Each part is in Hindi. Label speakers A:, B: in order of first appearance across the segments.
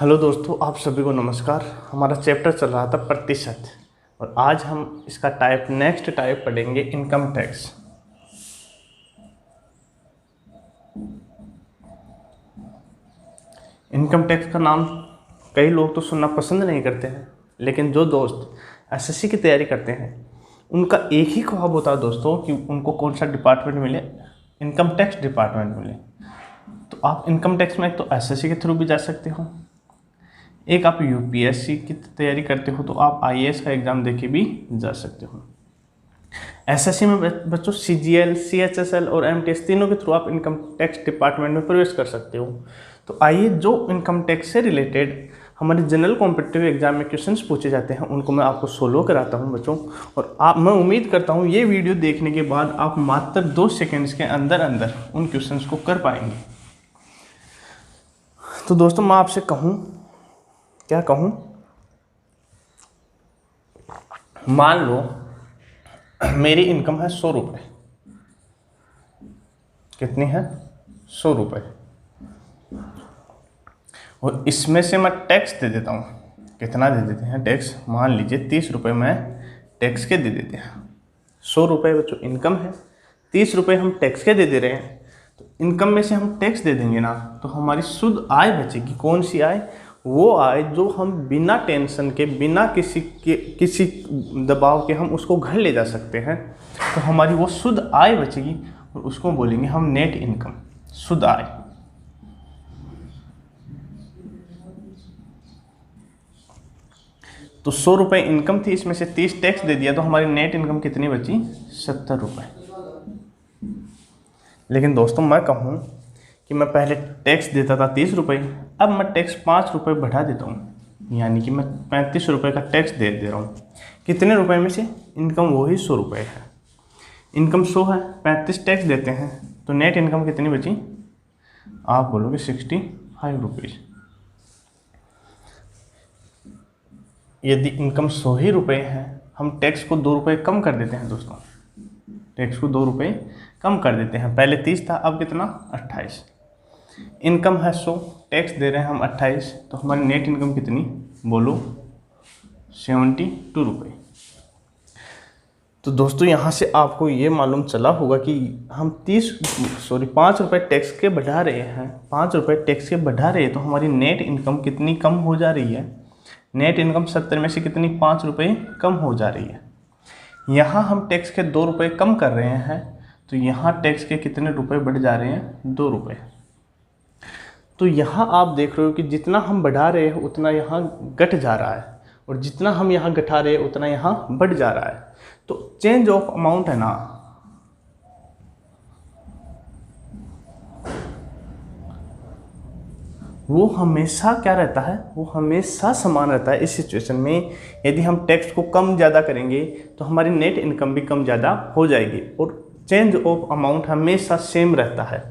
A: हेलो दोस्तों, आप सभी को नमस्कार। हमारा चैप्टर चल रहा था प्रतिशत और आज हम इसका नेक्स्ट टाइप पढ़ेंगे इनकम टैक्स। इनकम टैक्स का नाम कई लोग तो सुनना पसंद नहीं करते हैं, लेकिन जो दोस्त एसएससी की तैयारी करते हैं उनका एक ही ख्वाब होता है दोस्तों कि उनको कौन सा डिपार्टमेंट मिले, इनकम टैक्स डिपार्टमेंट मिले। तो आप इनकम टैक्स में एक तो एसएससी के थ्रू भी जा सकते हो, एक आप यूपीएससी की तैयारी करते हो तो आप आईएएस का एग्ज़ाम देके भी जा सकते हो। एसएससी में बच्चों सीजीएल, सीएचएसएल और एमटीएस तीनों के थ्रू आप इनकम टैक्स डिपार्टमेंट में प्रवेश कर सकते हो। तो आइए, जो इनकम टैक्स से रिलेटेड हमारे जनरल कॉम्पिटिटिव एग्जाम में क्वेश्चंस पूछे जाते हैं उनको मैं आपको सोल्व कराता हूं बच्चों। और मैं उम्मीद करता हूं ये वीडियो देखने के बाद आप मात्र 2 सेकेंड्स के अंदर अंदर उन क्वेश्चंस को कर पाएंगे। तो दोस्तों, मैं आपसे क्या कहूँ, मान लो मेरी इनकम है 100 रुपये। कितनी है? 100 रुपये। और इसमें से मैं टैक्स दे देता हूँ। कितना दे देते हैं टैक्स? मान लीजिए 30 रुपये मैं टैक्स के दे देते हैं। 100 रुपये बच्चों इनकम है, 30 रुपये हम टैक्स के दे दे रहे हैं। तो इनकम में से हम टैक्स दे देंगे ना, तो हमारी शुद्ध आय बचेगी। कौन सी आय? वो आय जो हम बिना टेंशन के, बिना किसी दबाव के हम उसको घर ले जा सकते हैं। तो हमारी वो शुद्ध आय बचेगी और उसको बोलेंगे हम नेट इनकम, शुद्ध आय। तो 100 रुपये इनकम थी, इसमें से 30 टैक्स दे दिया तो हमारी नेट इनकम कितनी बची? 70 रुपये। लेकिन दोस्तों, मैं कहूँ कि मैं पहले टैक्स देता था 30 रुपये, अब मैं टैक्स 5 रुपये बढ़ा देता हूँ, यानी कि मैं 35 रुपये का टैक्स दे रहा हूँ। कितने रुपए में से? इनकम वही 100 रुपये है। इनकम 100 है, 35 टैक्स देते हैं तो नेट इनकम कितनी बची? आप बोलोगे 65 रुपीज़। यदि इनकम 100 ही रुपये है, हम टैक्स को 2 रुपये कम कर देते हैं दोस्तों, टैक्स को 2 रुपये कम कर देते हैं। पहले 30 था, अब कितना? 28। इनकम है 100, टैक्स दे रहे हैं हम 28, तो हमारी नेट इनकम कितनी? बोलो 72 रुपये। तो दोस्तों, यहाँ से आपको ये मालूम चला होगा कि हम 5 रुपये टैक्स के बढ़ा रहे हैं, 5 रुपये टैक्स के बढ़ा रहे हैं तो हमारी नेट इनकम कितनी कम हो जा रही है? नेट इनकम 70 में से कितनी? 5 रुपये कम हो जा रही है। यहाँ हम टैक्स के 2 रुपये कम कर रहे हैं, तो यहाँ टैक्स के कितने रुपए बढ़ जा रहे हैं? 2 रुपये। तो यहाँ आप देख रहे हो कि जितना हम बढ़ा रहे हैं उतना यहाँ घट जा रहा है, और जितना हम यहाँ घटा रहे हैं उतना यहाँ बढ़ जा रहा है। तो चेंज ऑफ अमाउंट है ना, वो हमेशा क्या रहता है? वो हमेशा समान रहता है। इस सिचुएशन में यदि हम टैक्स को कम ज़्यादा करेंगे तो हमारी नेट इनकम भी कम ज़्यादा हो जाएगी, और चेंज ऑफ अमाउंट हमेशा सेम रहता है।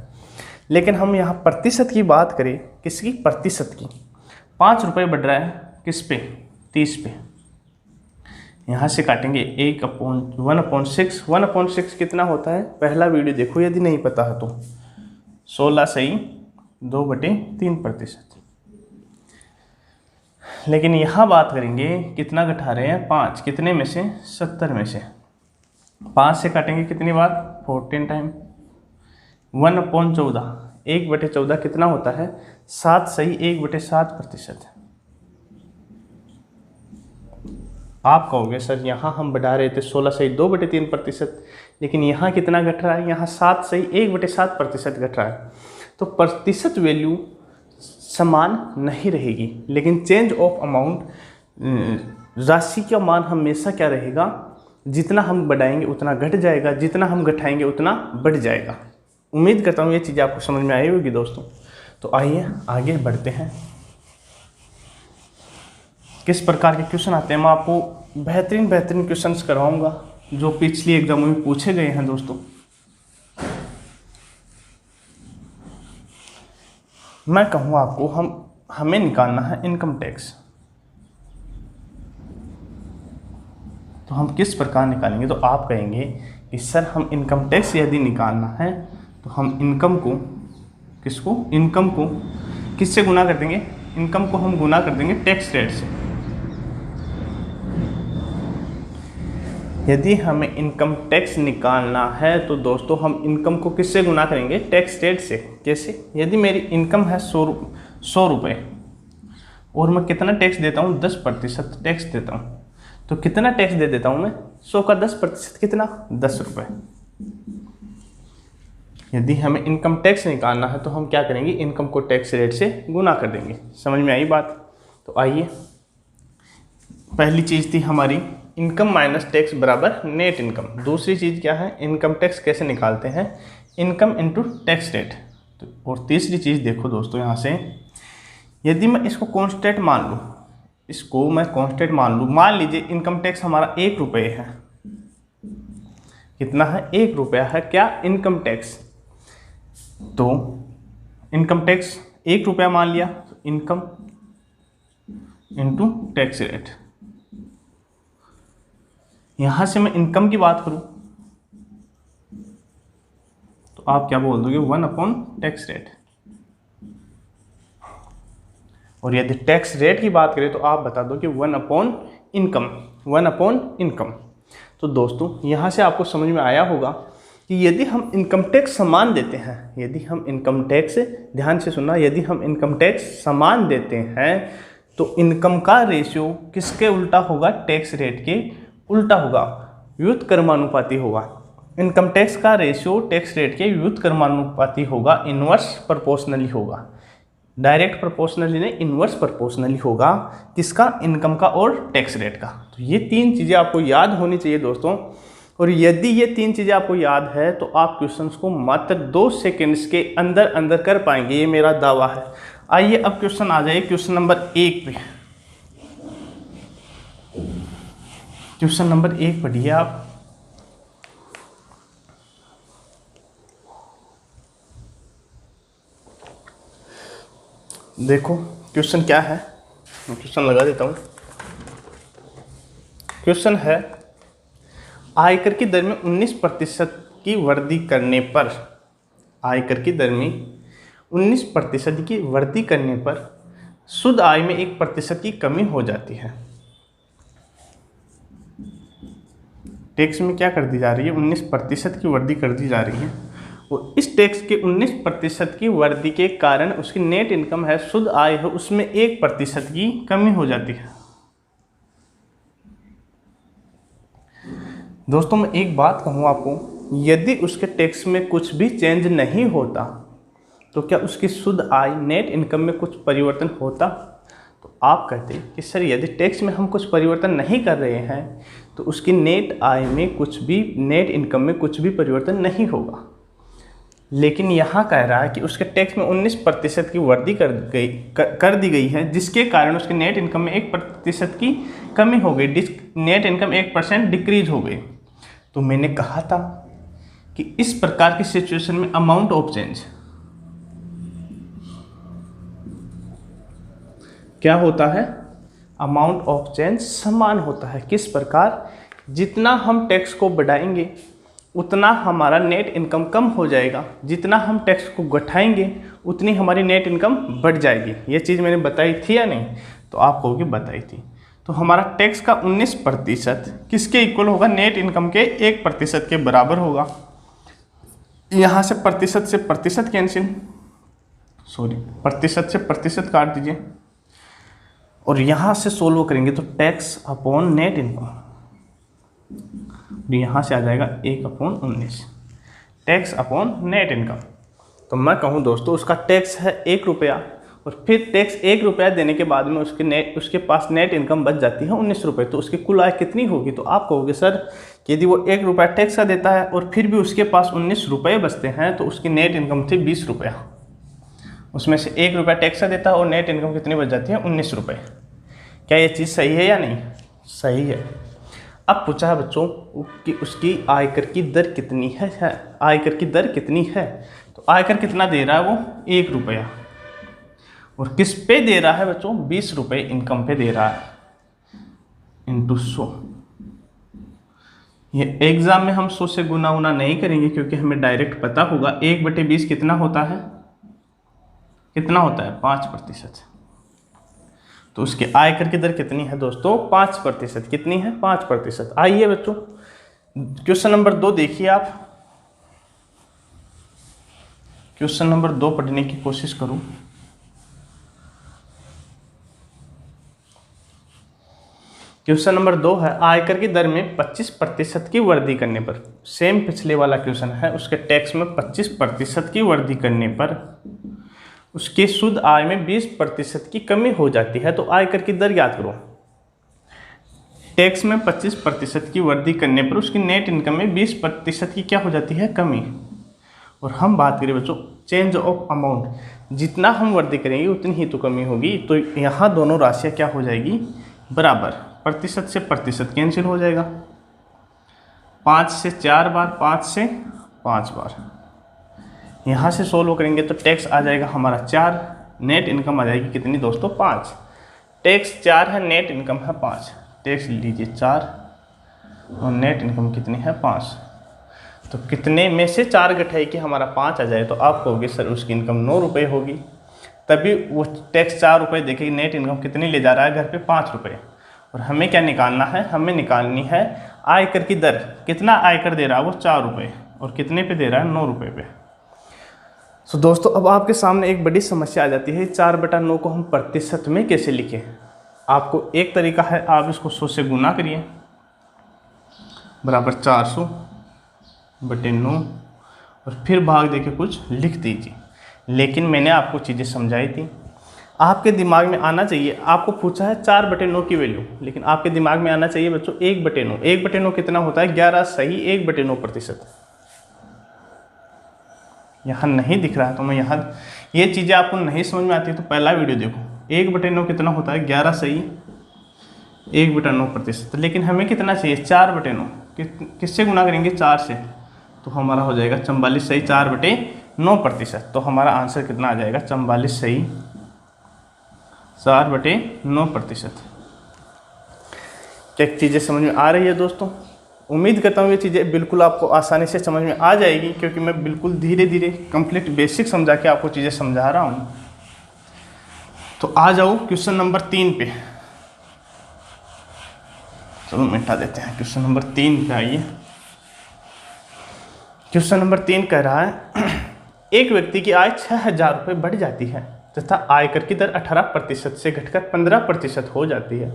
A: लेकिन हम यहाँ प्रतिशत की बात करें, किसकी? प्रतिशत की। 5 रुपये बढ़ रहा है किस पे? 30 पे। यहाँ से काटेंगे 1/6। 1/6 कितना होता है? पहला वीडियो देखो यदि नहीं पता है तो। 16 सही 2/3%। लेकिन यहाँ बात करेंगे कितना घटा रहे हैं? 5। कितने में से? 70 में से। 5 से काटेंगे कितनी बार? 14 टाइम। 1/14, 1/14 कितना होता है? 7 सही 1/7%। आप कहोगे सर यहाँ हम बढ़ा रहे थे 16 सही 2/3%, लेकिन यहाँ कितना घट रहा है? यहाँ 7 सही 1/7% घट रहा है। तो प्रतिशत वैल्यू समान नहीं रहेगी, लेकिन चेंज ऑफ अमाउंट राशि का मान हमेशा क्या रहेगा? जितना हम बढ़ाएंगे उतना घट जाएगा, जितना हम घटाएंगे उतना बढ़ जाएगा। उम्मीद करता हूँ ये चीज़ आपको समझ में आई होगी दोस्तों। तो आइए आगे बढ़ते हैं। किस प्रकार के क्वेश्चन आते हैं मैं आपको बेहतरीन क्वेश्चंस करवाऊंगा जो पिछली एग्जामों में पूछे गए हैं दोस्तों। मैं कहूँ आपको हमें निकालना है इनकम टैक्स। तो हम किस प्रकार निकालेंगे? तो आप कहेंगे कि सर हम इनकम टैक्स यदि निकालना है तो हम इनकम को किससे गुना कर देंगे? इनकम को हम गुना कर देंगे टैक्स रेट से। यदि हमें इनकम टैक्स निकालना है तो दोस्तों हम इनकम को किससे गुना करेंगे? टैक्स रेट से। कैसे? यदि मेरी इनकम है 100 रुपये और मैं कितना टैक्स देता हूँ? 10% टैक्स देता हूँ। तो कितना टैक्स दे देता हूँ मैं? 100 का 10% कितना? 10 रुपये। यदि हमें इनकम टैक्स निकालना है तो हम क्या करेंगे? इनकम को टैक्स रेट से गुना कर देंगे। समझ में आई बात? तो आइए, पहली चीज़ थी हमारी इनकम माइनस टैक्स बराबर नेट इनकम। दूसरी चीज़ क्या है? इनकम टैक्स कैसे निकालते हैं? Income into tax rate. तो और तीसरी चीज़ देखो दोस्तों, यहाँ से यदि मैं इसको कांस्टेंट मान लूँ, इसको मैं कांस्टेंट मान लूँ, मान लीजिए इनकम टैक्स हमारा 1 रुपये है। कितना है? 1 रुपया है क्या इनकम टैक्स? तो इनकम टैक्स 1 रुपया मान लिया, तो इनकम इंटू टैक्स रेट। यहां से मैं इनकम की बात करूं तो आप क्या बोल दोगे? 1 टैक्स रेट। और यदि टैक्स रेट की बात करें तो आप बता दो कि 1 इनकम, 1 इनकम। तो दोस्तों यहाँ से आपको समझ में आया होगा कि यदि हम इनकम टैक्स समान देते हैं, यदि हम इनकम टैक्स, ध्यान से सुनना, यदि हम इनकम टैक्स समान देते हैं तो इनकम का रेशियो किसके उल्टा होगा? टैक्स रेट के उल्टा होगा, व्युत्क्रमानुपाती होगा। इनकम टैक्स का रेशियो टैक्स रेट के व्युत्क्रमानुपाती होगा, इनवर्स प्रोपोर्शनली होगा। डायरेक्ट प्रोपोर्शनली नहीं, इनवर्स प्रोपोर्शनली होगा। किसका? इनकम का और टैक्स रेट का। तो ये 3 चीज़ें आपको याद होनी चाहिए दोस्तों। और यदि ये 3 चीज़ें आपको याद है तो आप क्वेश्चंस को मात्र 2 सेकेंड्स के अंदर अंदर कर पाएंगे, ये मेरा दावा है। आइए अब क्वेश्चन आ जाइए क्वेश्चन नंबर 1 पे। क्वेश्चन नंबर 1 पढ़िए आप। देखो क्वेश्चन क्या है, मैं क्वेश्चन लगा देता हूँ। क्वेश्चन है, आयकर की दर में 19% की वृद्धि करने पर, आयकर की दर में 19% की वृद्धि करने पर शुद्ध आय में 1% की कमी हो जाती है। टैक्स में क्या कर दी जा रही है? 19% की वृद्धि कर दी जा रही है। और इस टैक्स के 19% की वृद्धि के कारण उसकी नेट इनकम है, शुद्ध आय है, उसमें 1% की कमी हो जाती है। दोस्तों मैं एक बात कहूँ आपको, यदि उसके टैक्स में कुछ भी चेंज नहीं होता तो क्या उसकी शुद्ध आय नेट इनकम में कुछ परिवर्तन होता? तो आप कहते कि सर यदि टैक्स में हम कुछ परिवर्तन नहीं कर रहे हैं तो उसकी नेट आय में कुछ भी, नेट इनकम में कुछ भी परिवर्तन नहीं होगा। लेकिन यहाँ कह रहा है कि उसके टैक्स में 19% की वृद्धि कर दी गई है, जिसके कारण उसके नेट इनकम में 1% की कमी हो गई, नेट इनकम 1% डिक्रीज हो गई। तो मैंने कहा था कि इस प्रकार की सिचुएशन में अमाउंट ऑफ चेंज क्या होता है? अमाउंट ऑफ चेंज समान होता है। किस प्रकार? जितना हम टैक्स को बढ़ाएंगे उतना हमारा नेट इनकम कम हो जाएगा, जितना हम टैक्स को घटाएंगे उतनी हमारी नेट इनकम बढ़ जाएगी। ये चीज़ मैंने बताई थी या नहीं? तो आप कहोगे बताई थी। तो हमारा टैक्स का 19% किसके इक्वल होगा? नेट इनकम के 1% के बराबर होगा। यहाँ से प्रतिशत कैंसिल, प्रतिशत से प्रतिशत काट दीजिए और यहाँ से सोल्व करेंगे तो टैक्स अपॉन नेट इनकम, यहाँ से आ जाएगा 1/19 टैक्स अपॉन नेट इनकम। तो मैं कहूँ दोस्तों उसका टैक्स है 1 रुपया और फिर टैक्स 1 रुपया देने के बाद में उसके पास नेट इनकम बच जाती है 19 रुपये। तो उसकी कुल आय कितनी होगी? तो आप कहोगे सर कि यदि वो 1 रुपया टैक्स का देता है और फिर भी उसके पास 19 रुपये बचते हैं तो उसकी नेट इनकम थी 20 रुपया। उसमें से 1 रुपया टैक्स का देता है और नेट इनकम कितनी बच जाती है? 19 रुपये। क्या ये चीज़ सही है या नहीं? सही है। अब पूछा है बच्चों कि उसकी आयकर की दर कितनी है, आयकर की दर कितनी है? तो आयकर कितना दे रहा है वो? 1 रुपया। और किस पे दे रहा है बच्चों? 20 रुपये इनकम पे दे रहा है, इंटू 100। ये एग्जाम में हम 100 से गुना उना नहीं करेंगे क्योंकि हमें डायरेक्ट पता होगा 1/20 कितना होता है? कितना होता है? 5%। तो उसके आयकर की दर कितनी है दोस्तों? 5%। कितनी है? 5%। आइए बच्चों क्वेश्चन नंबर 2 देखिए आप। क्वेश्चन नंबर 2 पढ़ने की कोशिश करूं। क्वेश्चन नंबर 2 है, आयकर की दर में 25% की वृद्धि करने पर, सेम पिछले वाला क्वेश्चन है, उसके टैक्स में 25% की वृद्धि करने पर उसके शुद्ध आय में 20% की कमी हो जाती है, तो आयकर की दर याद करो। टैक्स में 25% की वृद्धि करने पर उसकी नेट इनकम में 20% की क्या हो जाती है? कमी। और हम बात करें बच्चों चेंज ऑफ अमाउंट, जितना हम वृद्धि करेंगे उतनी ही तो कमी होगी। तो यहाँ दोनों राशियाँ क्या हो जाएगी? बराबर। प्रतिशत से प्रतिशत कैंसिल हो जाएगा, 5 से 4 बार, 5 से 5 बार। यहाँ से सोल्व करेंगे तो टैक्स आ जाएगा हमारा 4, नेट इनकम आ जाएगी कितनी दोस्तों? 5। टैक्स 4 है, नेट इनकम है 5। टैक्स लीजिए 4 और नेट इनकम कितनी है? 5। तो कितने में से 4 घटाई कि हमारा 5 आ जाए, तो आप कहोगे सर उसकी इनकम 9 रुपये होगी, तभी वो टैक्स 4 रुपये देखेगी, नेट इनकम कितनी ले जा रहा है घर पे? 5 रुपये। और हमें क्या निकालना है? हमें निकालनी है आयकर की दर। कितना आयकर दे रहा है वो? 4 रुपये। और कितने पे दे रहा है? 9 रुपये पे। तो दोस्तों अब आपके सामने एक बड़ी समस्या आ जाती है, 4/9 को हम प्रतिशत में कैसे लिखें? आपको एक तरीका है, आप इसको 100 से गुना करिए, बराबर 400/9, और फिर भाग देके कुछ लिख दीजिए। लेकिन मैंने आपको चीज़ें समझाई थी, आपके दिमाग में आना चाहिए। आपको पूछा है 4/9 की वैल्यू, लेकिन आपके दिमाग में आना चाहिए बच्चों 1/9। 1/9 कितना होता है? 11 सही 1/9%। यहाँ नहीं दिख रहा है तो मैं यहाँ, ये चीज़ें आपको नहीं समझ में आती है तो पहला वीडियो देखो। 1/9 कितना होता है? 11 सही 1/9%। लेकिन हमें कितना चाहिए? 4/9। किससे गुना करेंगे? 4 से, तो हमारा हो जाएगा 44 सही 4/9%। तो हमारा आंसर कितना आ जाएगा? 44 सही 4/9%। क्या चीज़ें समझ में आ रही है दोस्तों? उम्मीद करता हूँ ये चीज़ें बिल्कुल आपको आसानी से समझ में आ जाएगी, क्योंकि मैं बिल्कुल धीरे धीरे कंप्लीट बेसिक समझा के आपको चीज़ें समझा रहा हूँ। तो आ जाओ क्वेश्चन नंबर 3 पे। चलो मिटा देते हैं, क्वेश्चन नंबर 3 पे आइए। क्वेश्चन नंबर 3 कह रहा है एक व्यक्ति की आय 6,000 रुपये बढ़ जाती है तथा आयकर की दर 18% से घटकर 15% हो जाती है,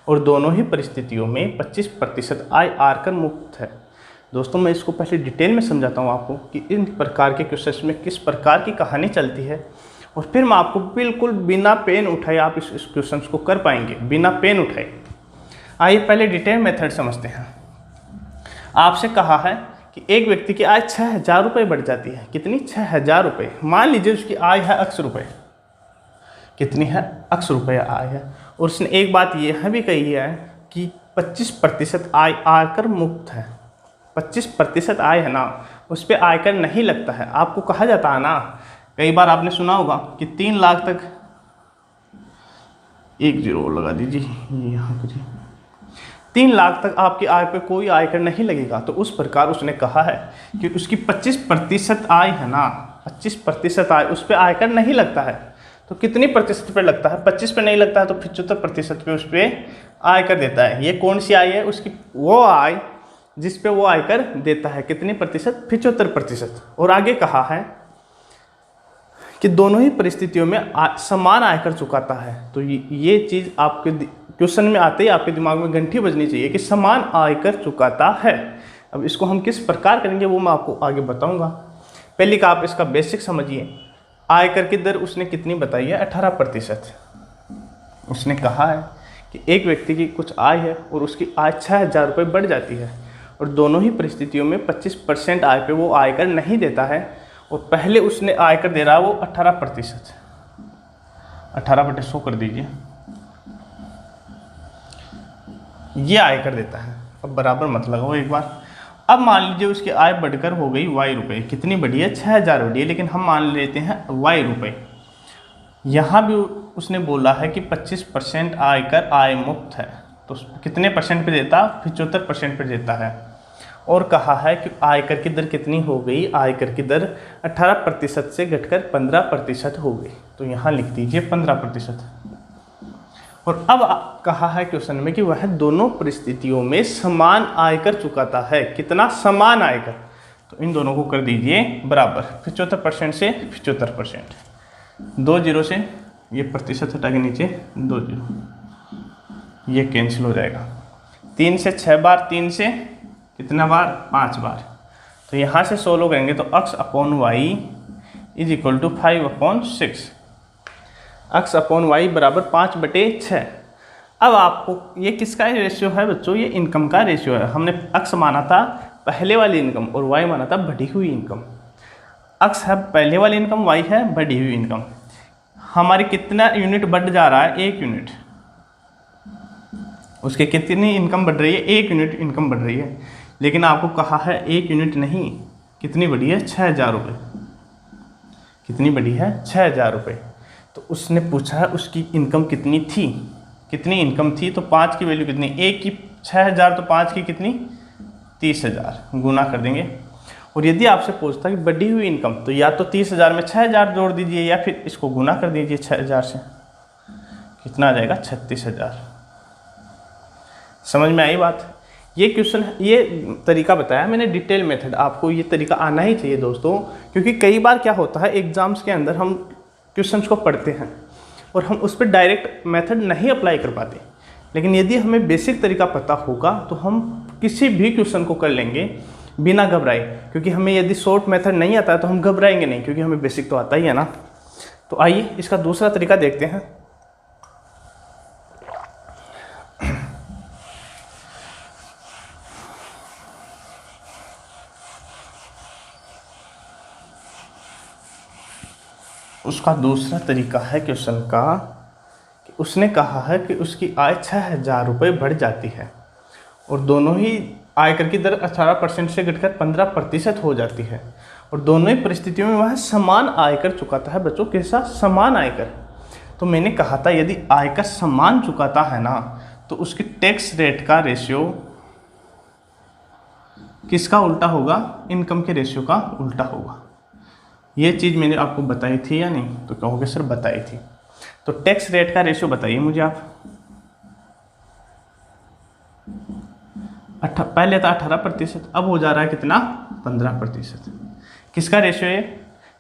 A: और दोनों ही परिस्थितियों में 25% आय आयकर मुक्त है। दोस्तों मैं इसको पहले डिटेल में समझाता हूँ आपको कि इन प्रकार के क्वेश्चंस में किस प्रकार की कहानी चलती है, और फिर मैं आपको बिल्कुल बिना पेन उठाए आप इस क्वेश्चंस को कर पाएंगे, बिना पेन उठाए। आइए पहले डिटेल मेथड समझते हैं। आपसे कहा है कि एक व्यक्ति की आय 6,000 रुपये बढ़ जाती है। कितनी? 6,000 रुपये। मान लीजिए उसकी आय है X रुपये। कितनी है? X रुपये आय है। और उसने एक बात यह भी कही है कि 25% आय आयकर मुक्त है। 25% आय है ना, उस पर आयकर नहीं लगता है। आपको कहा जाता है ना, कई बार आपने सुना होगा कि 3 लाख तक, 1 0 लगा दीजिए यहाँ करिए, 3 लाख तक आपकी आय पे कोई आयकर नहीं लगेगा। तो उस प्रकार उसने कहा है कि उसकी 25% आय है ना, 25% आय, उस पर आयकर नहीं लगता है। तो कितनी प्रतिशत पे लगता है? 25 पे नहीं लगता है तो 75% पे उस पर आयकर देता है। ये कौन सी आय है? उसकी वो आय जिस पे वो आयकर देता है। कितनी प्रतिशत? 75%। और आगे कहा है कि दोनों ही परिस्थितियों में समान आयकर चुकाता है। तो ये चीज़ आपके क्वेश्चन में आते ही आपके दिमाग में घंटी बजनी चाहिए कि समान आयकर चुकाता है। अब इसको हम किस प्रकार करेंगे वो मैं आपको आगे बताऊंगा। पहले का आप इसका बेसिक समझिए। आयकर की दर उसने कितनी बताई है? 18%। उसने कहा है कि एक व्यक्ति की कुछ आय है और उसकी आय 6,000 रुपये बढ़ जाती है, और दोनों ही परिस्थितियों में 25% आय पे वो आयकर नहीं देता है, और पहले उसने आयकर दे रहा है वो 18%। 18/100 कर दीजिए, ये आयकर देता है। अब बराबर मत लगाओ एक बार। अब मान लीजिए उसकी आय बढ़कर हो गई Y रुपये। कितनी बढ़ी है? 6,000 बढ़ी है, लेकिन हम मान लेते हैं Y रुपये। यहाँ भी उसने बोला है कि 25% आयकर आय मुक्त है, तो कितने परसेंट पे देता? 75% पे देता है। और कहा है कि आयकर की दर कितनी हो गई? आयकर की दर 18% से घटकर 15% हो गई। तो यहाँ लिख दीजिए 15%। और अब कहा है क्वेश्चन में कि वह दोनों परिस्थितियों में समान आयकर चुकाता है। कितना? समान आयकर। तो इन दोनों को कर दीजिए बराबर, 75% से 75%, 2 जीरो से ये प्रतिशत हटा के नीचे 2 जीरो, ये कैंसिल हो जाएगा। 3 से 6 बार, 3 से कितना बार? 5 बार। तो यहाँ से सोल्व करेंगे तो x upon y is equal to 5/6, x upon y बराबर 5/6। अब आपको ये किसका रेशियो है बच्चों? ये इनकम का रेशियो है। हमने x माना था पहले वाली इनकम और y माना था बढ़ी हुई इनकम। x है पहले वाली इनकम, y है बढ़ी हुई इनकम। हमारी कितना यूनिट बढ़ जा रहा है? 1 यूनिट। उसके कितनी इनकम बढ़ रही है? 1 यूनिट इनकम बढ़ रही है। लेकिन आपको कहा है 1 यूनिट नहीं, कितनी बढ़ी है? 6000 रुपये। कितनी बढ़ी है? 6000 रुपये। तो उसने पूछा है उसकी इनकम कितनी थी, कितनी इनकम थी? तो 5 की वैल्यू कितनी? 1 की 6000, तो 5 की कितनी? 30000। गुना कर देंगे। और यदि आपसे पूछता कि बढ़ी हुई इनकम, तो या तो 30000 में 6000 जोड़ दीजिए या फिर इसको गुना कर दीजिए 6000 से। कितना आ जाएगा? 36000। समझ में आई बात? ये क्वेश्चन, ये तरीका बताया मैंने डिटेल मेथड। आपको ये तरीका आना ही चाहिए दोस्तों, क्योंकि कई बार क्या होता है एग्जाम्स के अंदर हम क्वेश्चंस को पढ़ते हैं और हम उस पर डायरेक्ट मेथड नहीं अप्लाई कर पाते। लेकिन यदि हमें बेसिक तरीका पता होगा तो हम किसी भी क्वेश्चन को कर लेंगे बिना घबराए। क्योंकि हमें यदि शॉर्ट मेथड नहीं आता है तो हम घबराएंगे नहीं, क्योंकि हमें बेसिक तो आता ही है ना। तो आइए इसका दूसरा तरीका देखते हैं। उसका दूसरा तरीका है क्वेश्चन का कि उसने कहा है कि उसकी आय 6000 रुपये बढ़ जाती है और दोनों ही आयकर की दर 18% से घटकर 15% हो जाती है और दोनों ही परिस्थितियों में वह समान आयकर चुकाता है। बच्चों कैसा? समान आयकर। तो मैंने कहा था यदि आयकर समान चुकाता है ना, तो उसकी टैक्स रेट का रेशियो किसका उल्टा होगा? इनकम के रेशियो का उल्टा होगा। ये चीज़ मैंने आपको बताई थी या नहीं? तो कहोगे सर बताई थी। तो टैक्स रेट का रेशियो बताइए मुझे आप। पहले था 18%, अब हो जा रहा है कितना? 15%। किसका रेशियो है?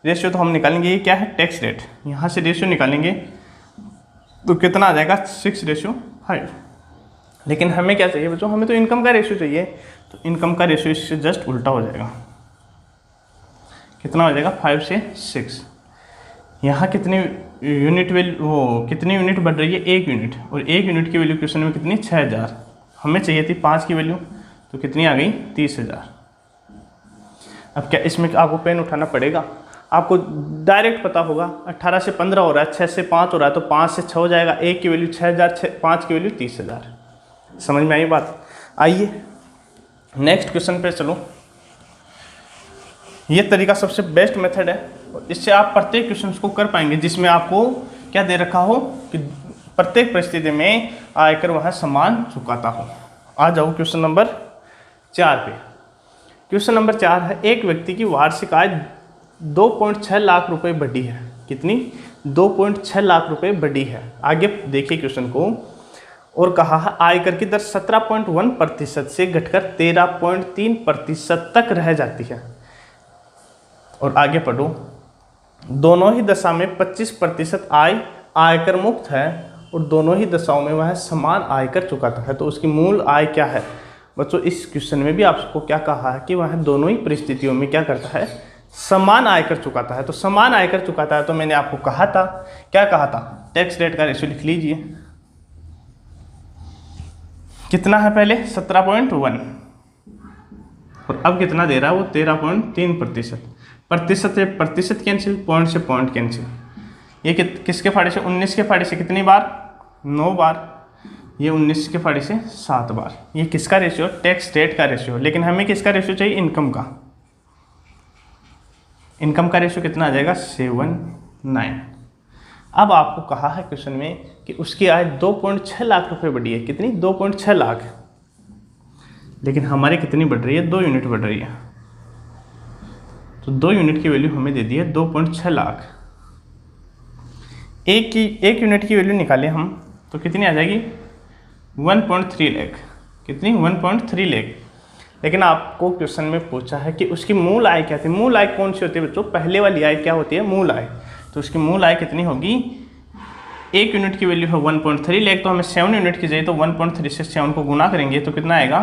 A: रेशियो तो हम निकालेंगे, ये क्या है? Tax rate. यहाँ से रेशियो निकालेंगे तो कितना आ जाएगा? 6:5। लेकिन हमें क्या चाहिए बच्चों? हमें तो इनकम का रेशियो चाहिए। तो इनकम का रेशियो इससे जस्ट उल्टा हो जाएगा। कितना हो जाएगा? 5 से 6। यहाँ कितनी यूनिट वैल्यू, कितनी यूनिट बढ़ रही है? 1 यूनिट। और 1 यूनिट की वैल्यू क्वेश्चन में कितनी? 6000। हमें चाहिए थी 5 की वैल्यू, तो कितनी आ गई? 30000। अब क्या इसमें आपको पेन उठाना पड़ेगा? आपको डायरेक्ट पता होगा 18 से 15 हो रहा है, 6 से 5 हो रहा है, तो 5 से 6 हो जाएगा। 1 की वैल्यू 6000, 5 की वैल्यू 30000। समझ में आई बात? आइए नेक्स्ट क्वेश्चन पे चलो। ये तरीका सबसे बेस्ट मेथड है और इससे आप प्रत्येक क्वेश्चन को कर पाएंगे जिसमें आपको क्या दे रखा हो कि प्रत्येक परिस्थिति में आयकर वह समान चुकाता हो। आ जाओ क्वेश्चन नंबर 4 पे। क्वेश्चन नंबर 4 है, एक व्यक्ति की वार्षिक आय 2.6 लाख रुपए बढ़ी है। कितनी? 2.6 लाख रुपए बढ़ी है। आगे देखिए क्वेश्चन को। और कहा है आयकर की दर 17.1% से घटकर 13.3% तक रह जाती है। और आगे पढ़ो, दोनों ही दशा में 25% आय आयकर मुक्त है और दोनों ही दशाओं में वह समान आयकर चुकाता है। तो उसकी मूल आय क्या है? बच्चों इस क्वेश्चन में भी आपको क्या कहा है कि वह दोनों ही परिस्थितियों में क्या करता है? समान आयकर चुकाता है। तो समान आयकर चुकाता है, तो मैंने आपको कहा था, क्या कहा था? टैक्स रेट का रेशियो लिख लीजिए। कितना है पहले? 17.1 और अब कितना दे रहा है वो? 13.3%। प्रतिशत से प्रतिशत कैंसिल, पॉइंट से पॉइंट कैंसिल। ये किसके फाड़े से? 19 के फाड़े से कितनी बार? 9 बार। ये 19 के फाड़े से 7 बार। ये किसका रेशियो? टैक्स रेट का रेशियो। लेकिन हमें किसका रेशियो चाहिए? इनकम का। इनकम का रेशियो कितना आ जाएगा? 7.9। अब आपको कहा है क्वेश्चन में कि उसकी आय 2.6 लाख रुपए बढ़ी है। कितनी? 2.6 लाख। लेकिन हमारी कितनी बढ़ रही है? 2 यूनिट बढ़ रही है। तो 2 यूनिट की वैल्यू हमें दे दी है 2.6 लाख। एक यूनिट की वैल्यू निकालें हम तो कितनी आ जाएगी 1.3 लाख। कितनी 1.3 लाख। लेकिन आपको क्वेश्चन में पूछा है कि उसकी मूल आय क्या थी। मूल आय कौन सी होती है बच्चों, पहले वाली आय क्या होती है, मूल आय। तो उसकी मूल आय कितनी होगी, 1 यूनिट की वैल्यू है 1.3 लाख, तो हमें 7 यूनिट की चाहिए, तो 1.3 से 7 को गुना करेंगे तो कितना आएगा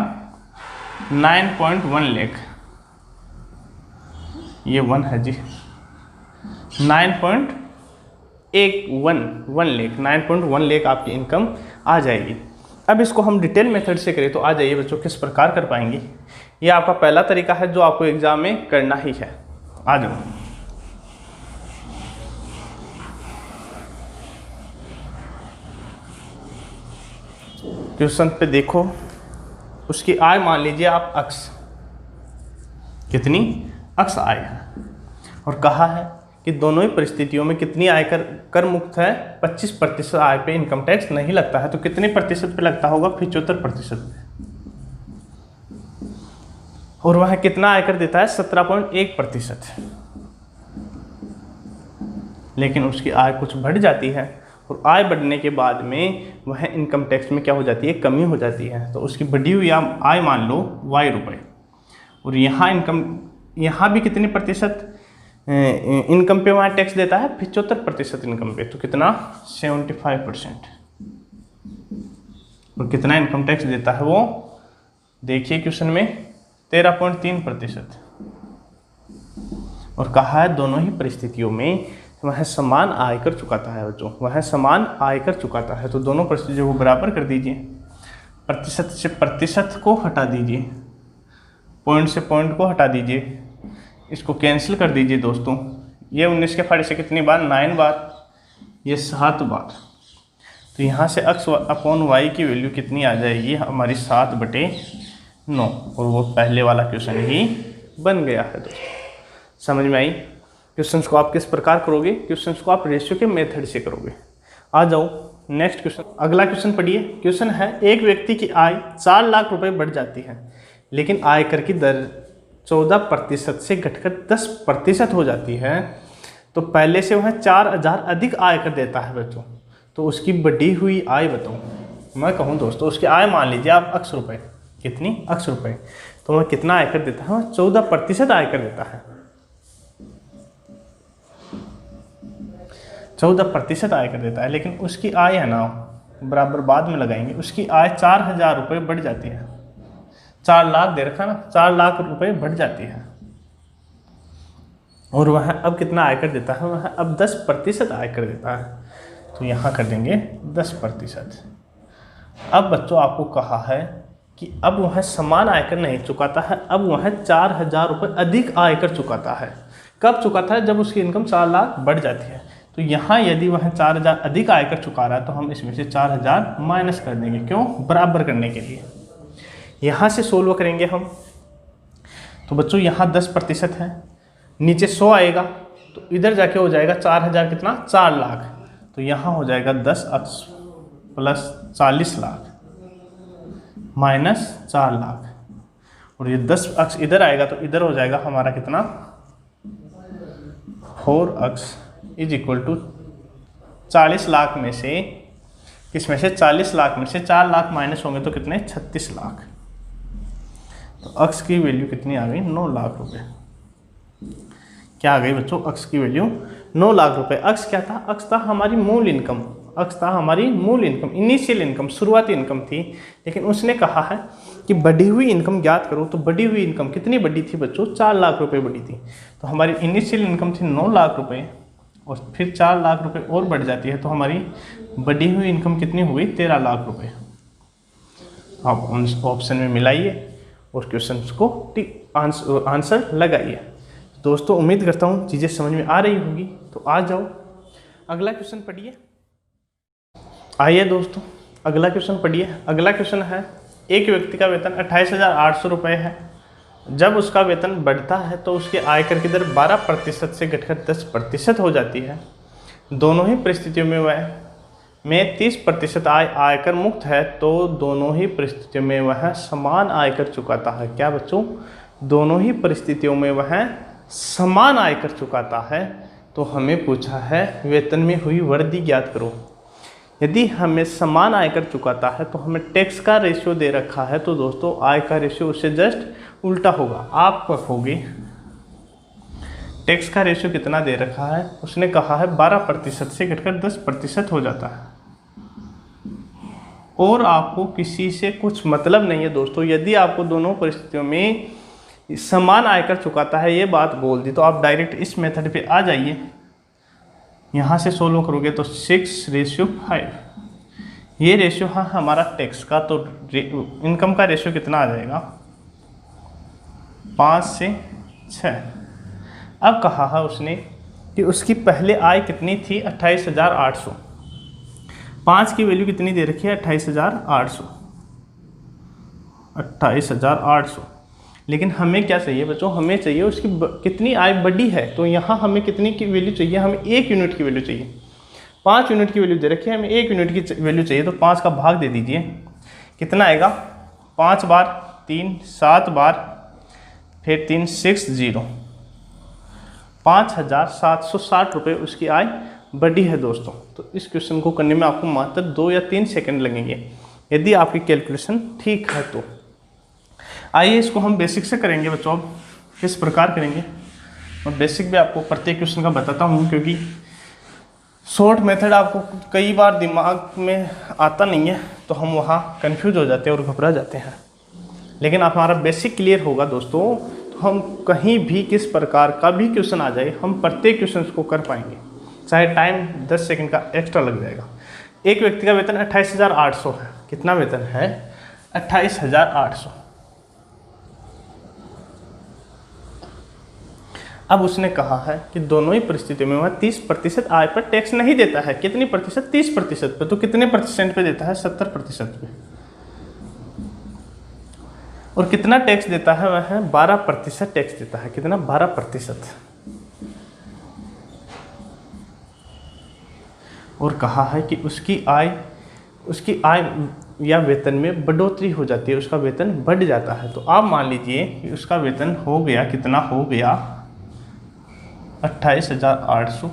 A: 9.1 लाख। ये 1 है जी, 9.1 लाख, 9.1 लाख आपकी इनकम आ जाएगी। अब इसको हम डिटेल मेथड से करें तो आ जाइए बच्चों, किस प्रकार कर पाएंगे। ये आपका पहला तरीका है जो आपको एग्जाम में करना ही है। आ जाओ, क्वेश्चन पे देखो, उसकी आय मान लीजिए आप अक्स, कितनी अक्स आय है, और कहा है कि दोनों ही परिस्थितियों में कितनी आयकर कर मुक्त है, 25% आय पे इनकम टैक्स नहीं लगता है। तो कितने प्रतिशत पे लगता होगा, 75% पे। और वह कितना आयकर देता है, 17.1%। लेकिन उसकी आय कुछ बढ़ जाती है, और आय बढ़ने के बाद में वह इनकम टैक्स में क्या हो जाती है, कमी हो जाती है। तो उसकी बढ़ी हुई आय मान लो y रुपये, और यहाँ यहाँ भी कितने प्रतिशत इनकम पे वहाँ टैक्स देता है, 75% इनकम पे। तो कितना 75%। और कितना इनकम टैक्स देता है वो, देखिए क्वेश्चन में 13.3%। और कहा है दोनों ही परिस्थितियों में वह समान आयकर चुकाता है बच्चों, वह समान आयकर चुकाता है। तो दोनों परिस्थितियों को बराबर कर दीजिए, प्रतिशत से प्रतिशत को हटा दीजिए, पॉइंट से पॉइंट को हटा दीजिए, इसको कैंसिल कर दीजिए दोस्तों। ये 19 के फाड़े से कितनी बार, 9 बार, ये 7 बार। तो यहाँ से x अपॉन वाई की वैल्यू कितनी आ जाएगी हमारी, 7/9। और वो पहले वाला क्वेश्चन ही बन गया है दोस्तों। समझ में आई। क्वेश्चंस को आप किस प्रकार करोगे, क्वेश्चंस को आप रेशियो के मेथड से करोगे। आ जाओ नेक्स्ट क्वेश्चन, अगला क्वेश्चन पढ़िए। क्वेश्चन है, एक व्यक्ति की आय 4 लाख रुपए बढ़ जाती है, लेकिन आयकर की दर 14% से घटकर 10% हो जाती है। तो पहले से वह 4000 अधिक आयकर देता है बच्चों। तो उसकी बढ़ी हुई आय बताओ। मैं कहूँ दोस्तों, उसकी आय मान लीजिए आप x रुपये, कितनी x रुपये, तो वह कितना आयकर देता है, 14% आयकर देता है। 14% आयकर देता है, लेकिन उसकी आय है ना, बराबर बाद में लगाएंगे, उसकी आय 4000 रुपये बढ़ जाती है। 4 लाख दे रखा ना, 4 लाख रुपए बढ़ जाती है। और वह अब कितना आयकर देता है, वह अब 10% आयकर देता है। तो यहाँ कर देंगे 10%। अब बच्चों आपको कहा है कि अब वह समान आयकर नहीं चुकाता है, अब वह 4000 रुपये अधिक आयकर चुकाता है। कब चुकाता है, जब उसकी इनकम 4 लाख बढ़ जाती है। तो यहाँ यदि वह 4000 अधिक आयकर चुका रहा है, तो हम इसमें से 4000 माइनस कर देंगे। क्यों, बराबर करने के लिए। यहाँ से सोल्व करेंगे हम, तो बच्चों यहाँ 10% है, नीचे 100 आएगा, तो इधर जाके हो जाएगा 4000 कितना, 4 लाख। तो यहाँ हो जाएगा 10x plus 40 lakh minus 4 lakh. और ये 10x इधर आएगा, तो इधर हो जाएगा हमारा कितना, 4x is equal to 40 lakh में से, किसमें से, 40 लाख में से 4 लाख माइनस होंगे तो कितने, 36 लाख। तो x की वैल्यू कितनी आ गई, 9 लाख रुपए। क्या आ गई बच्चों, x की वैल्यू 9 लाख रुपए। x क्या था, x था हमारी मूल इनकम, x था हमारी मूल इनकम, इनिशियल इनकम, शुरुआती इनकम थी। लेकिन उसने कहा है कि बढ़ी हुई इनकम ज्ञात करो। तो बढ़ी हुई इनकम कितनी बढ़ी थी बच्चों, 4 लाख रुपए बढ़ी थी। तो हमारी इनिशियल इनकम थी 9 लाख रुपए, और फिर 4 लाख रुपए और बढ़ जाती है। तो हमारी बढ़ी हुई इनकम कितनी हो गई, 13 लाख रुपए। आप ऑप्शन में मिलाइए और क्वेश्चन को आंसर लगाइए। दोस्तों उम्मीद करता हूँ चीज़ें समझ में आ रही होगी। तो आ जाओ अगला क्वेश्चन पढ़िए। आइए दोस्तों अगला क्वेश्चन पढ़िए। अगला क्वेश्चन है, एक व्यक्ति का वेतन 28,800 रुपये है। जब उसका वेतन बढ़ता है तो उसके आयकर की दर 12% से घटकर 10% हो जाती है। दोनों ही परिस्थितियों में 30% आयकर मुक्त है, तो दोनों ही परिस्थितियों में वह समान आयकर चुकाता है। क्या बच्चों, दोनों ही परिस्थितियों में वह समान आयकर चुकाता है। तो हमें पूछा है वेतन में हुई वृद्धि ज्ञात करो। यदि हमें समान आयकर चुकाता है तो हमें टैक्स का रेशियो दे रखा है, तो दोस्तों आय का रेशियो उससे जस्ट उल्टा होगा। आप कहोगे टैक्स का रेशियो कितना दे रखा है, उसने कहा है 12% से घटकर 10% हो जाता है, और आपको किसी से कुछ मतलब नहीं है दोस्तों। यदि आपको दोनों परिस्थितियों में समान आयकर चुकाता है ये बात बोल दी, तो आप डायरेक्ट इस मेथड पे आ जाइए। यहाँ से सोल्व करोगे तो 6:5, ये रेशियो है हमारा टैक्स का। तो इनकम का रेशियो कितना आ जाएगा, 5 से 6। अब कहा है उसने कि उसकी पहले आय कितनी थी, 28,800। 5 की वैल्यू कितनी दे रखी है, 28,800। 28,800। लेकिन हमें क्या चाहिए बच्चों, हमें चाहिए उसकी कितनी आय बढ़ी है। तो यहाँ हमें कितनी की वैल्यू चाहिए, हमें 1 यूनिट की वैल्यू चाहिए। 5 यूनिट की वैल्यू दे रखी है, हमें 1 यूनिट की वैल्यू चाहिए। तो 5 का भाग दे दीजिए, कितना आएगा, 5 बार 3 7 बार, फिर 3 6 0, 5,760 रुपये उसकी आय बढ़ी है दोस्तों। तो इस क्वेश्चन को करने में आपको मात्र 2 या 3 सेकंड लगेंगे, यदि आपकी कैलकुलेशन ठीक है तो। आइए इसको हम बेसिक से करेंगे बच्चों। अब किस प्रकार करेंगे, मैं बेसिक भी आपको प्रत्येक क्वेश्चन का बताता हूँ, क्योंकि शॉर्ट मेथड आपको कई बार दिमाग में आता नहीं है, तो हम वहाँ कंफ्यूज हो जाते हैं और घबरा जाते हैं। लेकिन हमारा बेसिक क्लियर होगा दोस्तों, तो हम कहीं भी किस प्रकार का भी क्वेश्चन आ जाए, हम प्रत्येक क्वेश्चन को कर पाएंगे, चाहे टाइम 10 सेकंड का एक्स्ट्रा लग जाएगा। एक व्यक्ति का वेतन 28,800 है। कितना वेतन है, 28,800। अब उसने कहा है कि दोनों ही परिस्थितियों में वह 30% आय पर टैक्स नहीं देता है। कितनी प्रतिशत, 30% पे। तो कितने परसेंट पे देता है, 70% पे। और कितना टैक्स देता है, वह 12% टैक्स देता है। कितना, 12%। और कहा है कि उसकी आय या वेतन में बढ़ोतरी हो जाती है, उसका वेतन बढ़ जाता है। तो आप मान लीजिए कि उसका वेतन हो गया, कितना हो गया, 28,800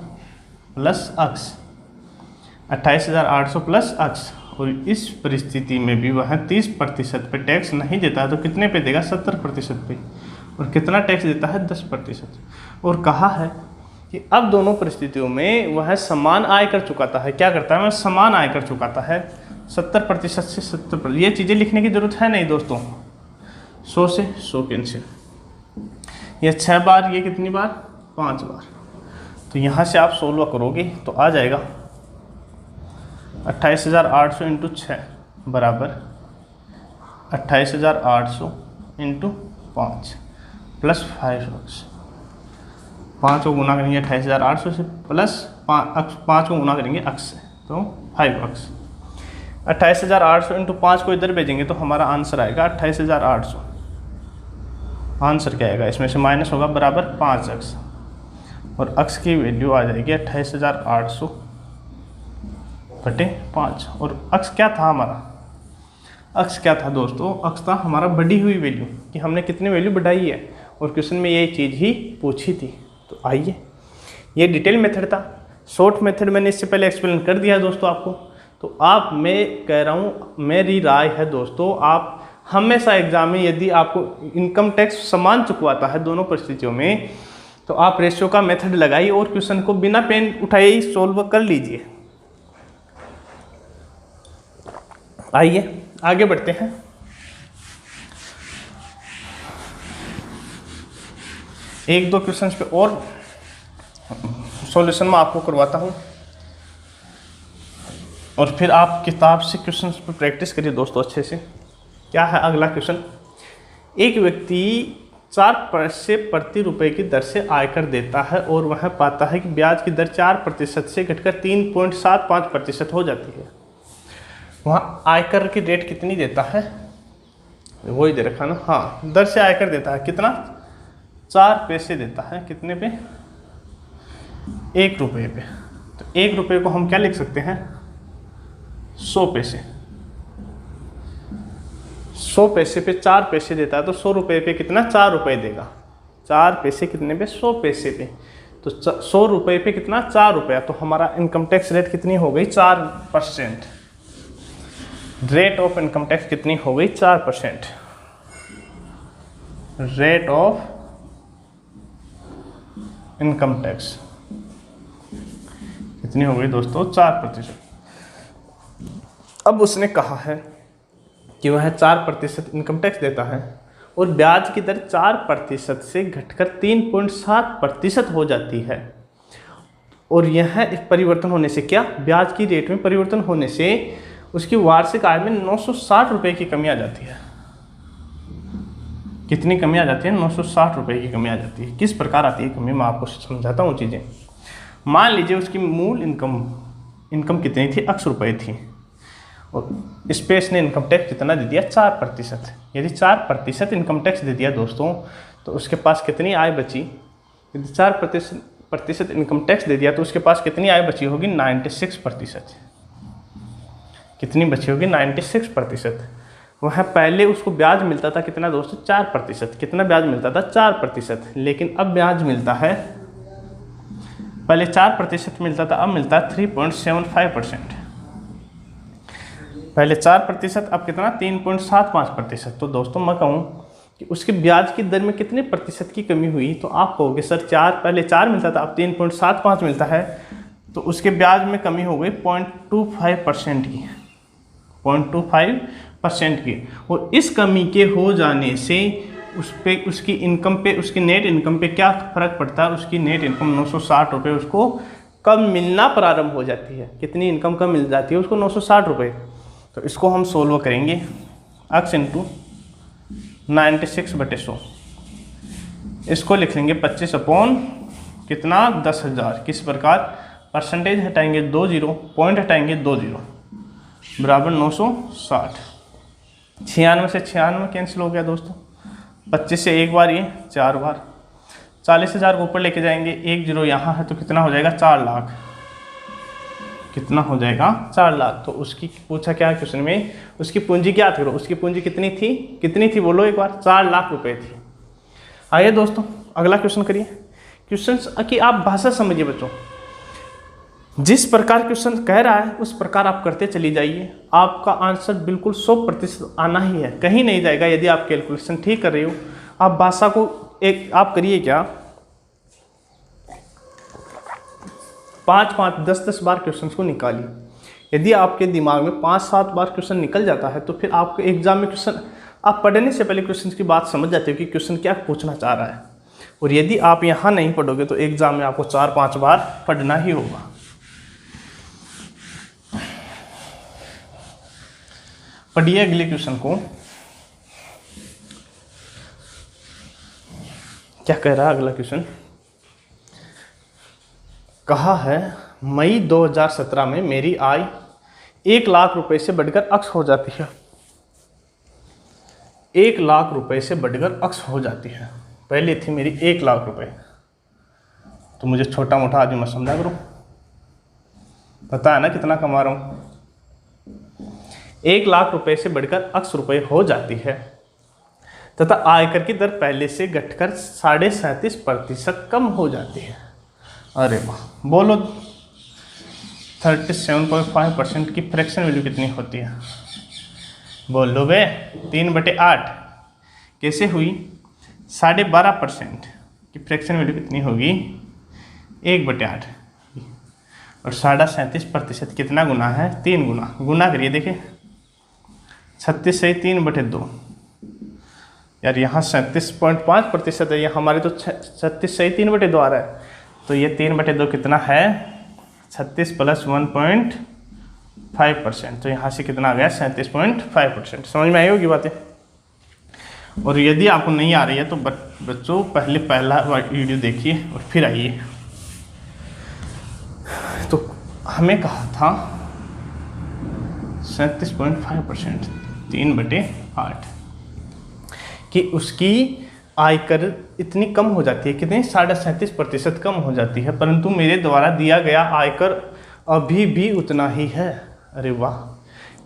A: प्लस अक्स, 28,800 प्लस अक्स। और इस परिस्थिति में भी वह 30% पे टैक्स नहीं देता है, तो कितने पे देगा, 70% पे। और कितना टैक्स देता है, 10%। और कहा है कि अब दोनों परिस्थितियों में वह समान आय कर चुकाता है। क्या करता है, वह समान आय कर चुकाता है, 70% से 70%। ये चीज़ें लिखने की जरूरत है नहीं दोस्तों, 100 से 100 कैंसिल। ये 6 बार, ये कितनी बार, 5 बार। तो यहाँ से आप सोल्व करोगे तो आ जाएगा 28,800 इंटू 6 बराबर 28,800 इंटू 5 प्लस 5 5 को गुना करेंगे 28,800 से, प्लस 5 को गुना करेंगे अक्स से, तो 5 अक्स। 28,800 इंटू 5 को इधर भेजेंगे तो हमारा आंसर आएगा 28,800। आंसर क्या आएगा, इसमें से माइनस होगा, बराबर 5 अक्स। और अक्स की वैल्यू आ जाएगी 28,800 बटे 5। और अक्स क्या था हमारा, अक्स क्या था दोस्तों, अक्स था हमारा बढ़ी हुई वैल्यू, कि हमने कितनी वैल्यू बढ़ाई है। और क्वेश्चन में ये चीज़ ही पूछी थी। तो आइए, ये डिटेल मेथड था। शॉर्ट मेथड मैंने इससे पहले एक्सप्लेन कर दिया है दोस्तों आपको। तो आप, मैं कह रहा हूँ, मेरी राय है दोस्तों, आप हमेशा एग्जाम में यदि आपको इनकम टैक्स समान चुकवाता है दोनों परिस्थितियों में, तो आप रेशियो का मेथड लगाइए और क्वेश्चन को बिना पेन उठाए ही सोल्व कर लीजिए। आइए आगे बढ़ते हैं। एक दो क्वेश्चंस पे और सॉल्यूशन मैं आपको करवाता हूँ, और फिर आप किताब से क्वेश्चंस पे प्रैक्टिस करिए दोस्तों अच्छे से। क्या है अगला क्वेश्चन, एक व्यक्ति 4 पैसे प्रति रुपए की दर से आयकर देता है और वह पाता है कि ब्याज की दर 4% से घटकर 3.75% हो जाती है। वहाँ आयकर की रेट कितनी देता है, वही दे रखा ना, हाँ, दर से आयकर देता है कितना, 4 पैसे देता है। कितने पे, 1 रुपये पे। तो 1 रुपये को हम क्या लिख सकते हैं, 100 पैसे। 100 पैसे पे 4 पैसे देता है, तो 100 रुपये पे कितना, 4 रुपये देगा। 4 पैसे कितने पे, 100 पैसे पे। तो 100 रुपये पे कितना 4 रुपया, तो हमारा इनकम टैक्स रेट कितनी हो गई 4%। रेट ऑफ इनकम टैक्स कितनी हो गई 4%। रेट ऑफ इनकम टैक्स कितनी हो गई दोस्तों 4%। अब उसने कहा है कि वह 4% इनकम टैक्स देता है और ब्याज की दर 4% से घटकर 3.7% हो जाती है। और यह एक परिवर्तन होने से क्या, ब्याज की रेट में परिवर्तन होने से उसकी वार्षिक आय में 960 रुपये की कमी आ जाती है। कितनी कमी आ जाती है 960 रुपये की कमी आ जाती है। किस प्रकार आती है कमी, मैं आपको समझाता हूँ चीज़ें। मान लीजिए उसकी मूल इनकम कितनी थी 80 रुपये थी और इस पे इसने इनकम टैक्स कितना दे दिया 4%। यदि 4% इनकम टैक्स दे दिया दोस्तों तो उसके पास कितनी आय बची, यदि 4% इनकम टैक्स दे दिया तो उसके पास कितनी आय बची होगी 96%। कितनी बची होगी 96%। वह पहले उसको ब्याज मिलता था कितना दोस्तों 4%। कितना ब्याज मिलता था 4%, लेकिन अब ब्याज मिलता है, पहले 4% मिलता था, अब मिलता है 3.75%। पहले 4%, अब कितना 3.75%। तो दोस्तों मैं कहूँ कि उसके ब्याज की दर में कितने प्रतिशत की कमी हुई, तो आप कहोगे सर पहले 4 मिलता था अब 3.75 मिलता है, तो उसके ब्याज में कमी हो गई 0.25% की, 0.25% की। और इस कमी के हो जाने से उसकी इनकम पे, उसकी नेट इनकम पे क्या फ़र्क पड़ता है, उसकी नेट इनकम 960 रुपये उसको कम मिलना प्रारंभ हो जाती है। कितनी इनकम कम मिल जाती है उसको 960 रुपये। तो इसको हम सोल्व करेंगे, x इंटू 96/100, इसको लिख लेंगे 25 अपॉन कितना 10,000। किस प्रकार, परसेंटेज हटाएंगे 2 0, पॉइंट हटाएंगे 2 0, बराबर 960। 96 से 96 कैंसिल हो गया दोस्तों, 25 से एक बार ये 4 बार, 40,000 को ऊपर लेके जाएंगे, 1 0 यहाँ है तो कितना हो जाएगा 4 लाख। कितना हो जाएगा 4 लाख। तो उसकी पूछा क्या क्वेश्चन में, उसकी पूंजी क्या थी, उसकी पूंजी कितनी थी बोलो एक बार, 4 लाख रुपए थी। आइए दोस्तों अगला क्वेश्चन करिए। क्वेश्चन की आप भाषा समझिए बच्चों, जिस प्रकार क्वेश्चन कह रहा है उस प्रकार आप करते चली जाइए, आपका आंसर बिल्कुल 100% आना ही है, कहीं नहीं जाएगा। यदि आप कैलकुलेशन ठीक कर रहे हो, आप भाषा को आप करिए क्या 5-5, 10-10 बार क्वेश्चन को निकालिए। यदि आपके दिमाग में 5-7 बार क्वेश्चन निकल जाता है तो फिर आपके एग्जाम में क्वेश्चन, आप पढ़ने से पहले क्वेश्चन की बात समझ जाते हो कि क्वेश्चन क्या पूछना चाह रहा है। और यदि आप यहाँ नहीं पढ़ोगे तो एग्जाम में आपको 4-5 बार पढ़ना ही होगा। पढ़िए अगले क्वेश्चन को, क्या कह रहा है अगला क्वेश्चन। कहा है मई 2017 में मेरी आय 1 लाख रुपए से बढ़कर अक्स हो जाती है। 1 लाख रुपए से बढ़कर अक्स हो जाती है। पहले थी मेरी 1 लाख रुपए, तो मुझे छोटा मोटा आदमी मत समझा करो, पता है ना कितना कमा रहा हूँ। 1 लाख रुपए से बढ़कर अक्स रुपए हो जाती है तथा आयकर की दर पहले से घटकर 37.5% कम हो जाती है। अरे वाह, बोलो 37.5% की फ्रैक्शन वैल्यू कितनी होती है, बोलो बे 3/8 कैसे हुई, 12.5% की फ्रैक्शन वैल्यू कितनी होगी 1/8 और 37.5% कितना गुना है 3 गुना। गुना करिए देखिए 36 से 3/2 यार, यहाँ 37.5% है, ये हमारे तो 36 से 3/2 आ रहा है, तो ये 3/2 कितना है 36 + 1.5%, तो यहाँ से कितना आ गया 37.5%। समझ में आई होगी बातें। और यदि आपको नहीं आ रही है तो बच्चों पहला वीडियो देखिए और फिर आइए। तो हमें कहा था 37.5%, 3/8 कि उसकी आयकर इतनी कम हो जाती है, कितनी 37.5% कम हो जाती है, परंतु मेरे द्वारा दिया गया आयकर अभी भी उतना ही है। अरे वाह,